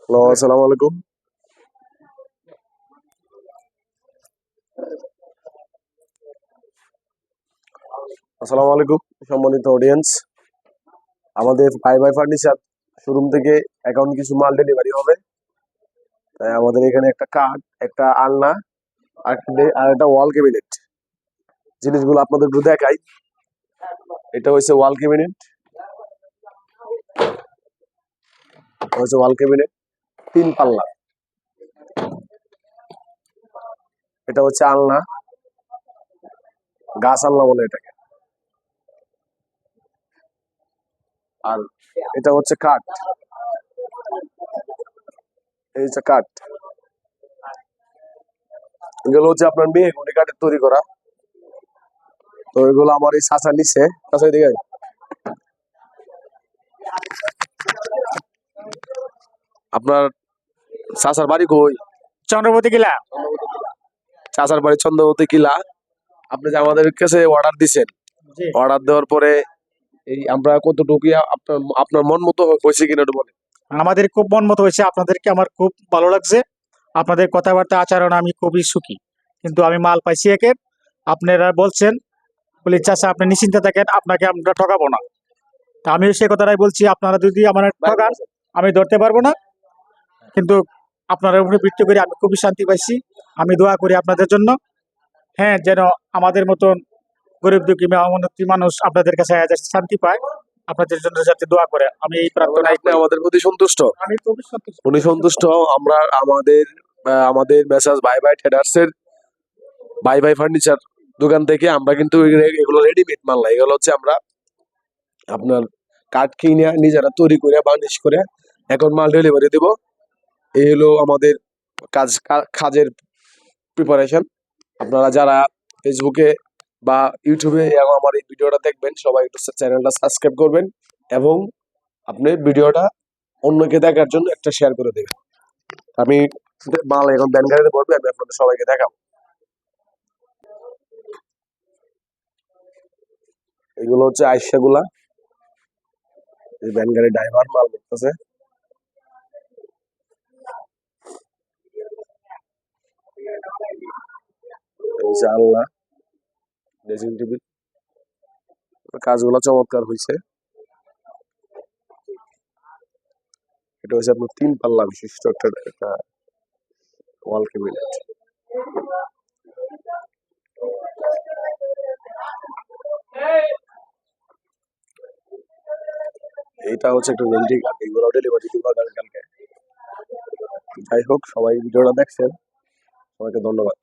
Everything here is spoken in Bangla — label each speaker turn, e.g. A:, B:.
A: হ্যালো, আসসালামু আলাইকুম। আসসালামু আলাইকুম সম্মানিত অডিয়েন্স। আমাদের বাই বাই ফার্নিচার শোরুম থেকে এখন কিছু মাল ডেলিভারি হবে। তাই আমাদের এখানে একটা কাঠ, একটা আলনা, আর একটা ওয়াল ক্যাবিনেট, জিনিসগুলো আপনাদের একটু দেখাই। এটা হচ্ছে ওয়াল ক্যাবিনেট, হচ্ছে ওয়াল ক্যাবিনেট 3 পাল্লা। এটা হচ্ছে আলনা, গাছ আলনা বলে এটাকে। আর এটা হচ্ছে কাঠ, এই হচ্ছে কাঠ। এগুলো হচ্ছে আপনার মেহগনি কাঠের তৈরি করা। তো এগুলো আমার এই চাচা নিচ্ছে। চাচা এদিকে আয়। আপনার চাচার বাড়ি কই?
B: চন্দ্রপতি কিলা।
A: চাচার বাড়ি চন্দ্রবতী কিলা। আপনি যে আমাদের কাছে অর্ডার দিছেন,
B: জি,
A: অর্ডার দেওয়ার পরে এই আমরা কতটুকু আপনার আপনার মন মতো হয়েছে কিনা একটু বলেন।
B: আমাদের খুব মন মতো হয়েছে, আপনাদেরকে আমার খুব ভালো লাগছে। আপনাদের কথাবার্তা আচরণ আমি খুবই সুখী। কিন্তু আমি মাল পাইছি একের, আপনারা বলছেন বলি চাচা আপনি নিশ্চিন্তে থাকেন, আপনাকে আমরা ঠকাবো না। তা আমি সেই কথাটাই বলছি, আপনারা যদি আমার ঠকান আমি ধরতে পারবো না। কিন্তু আপনার উপরে ভিত্তি করে আমি খুবই শান্তি পাইছি। আমি দোয়া করি আপনাদের জন্য, হ্যাঁ, যেন আমাদের মতন গরিব দুঃখী মেহনতি মানুষ আপনাদের কাছে শান্তি পায়। আপনাদের জন্য যাতে দোয়া করে আমি এই প্রার্থনাই
A: আপনি
B: করি।
A: আমাদের প্রতি সন্তুষ্ট?
B: আমি খুবই সন্তুষ্ট।
A: উনি সন্তুষ্ট। আমরা আমাদের মেসাজ বাই বাই ট্রেডার্স এর বাই বাই ফার্নিচার দোকান থেকে আমরা কিন্তু এগুলো রেডিমেড মাল না, এগুলো হচ্ছে আমরা আপনার কাঠ কিনে নিজেরা তৈরি করে বার্নিশ করে এখন মাল ডেলিভারি দেব। এই হলো আমাদের কাজের প্রিপারেশন। আপনারা যারা ফেসবুকে বা ইউটিউবে আমার এই ভিডিওটা দেখবেন, সবাই একটু চ্যানেলটা সাবস্ক্রাইব করবেন এবং আপনি ভিডিওটা অন্যকে দেখার জন্য একটা শেয়ার করে দেবেন। আমি মাল এখন ব্যান গাড়িতে পড়বে, আমি আপনাদের সবাইকে দেখাবো। এগুলো হচ্ছে আইসা গুলা, এই ব্যান গাড়ির ড্রাইভার মাল দেখতেছে। এই যে আল্লাহ ড্রেসিং টেবিল, কাজগুলো চমৎকার হয়েছে। এটা হচ্ছে আপনার 3 পাল্লা বিশিষ্ট একটা ওয়াল ক্যাবিনেট। এইটা হচ্ছে একটা ওয়েল্ডিং কাঠ, এগুলো ডেলিভারি দিব কালকে। যাই হোক, সবাই ভিডিওটা দেখছেন, সবাইকে ধন্যবাদ।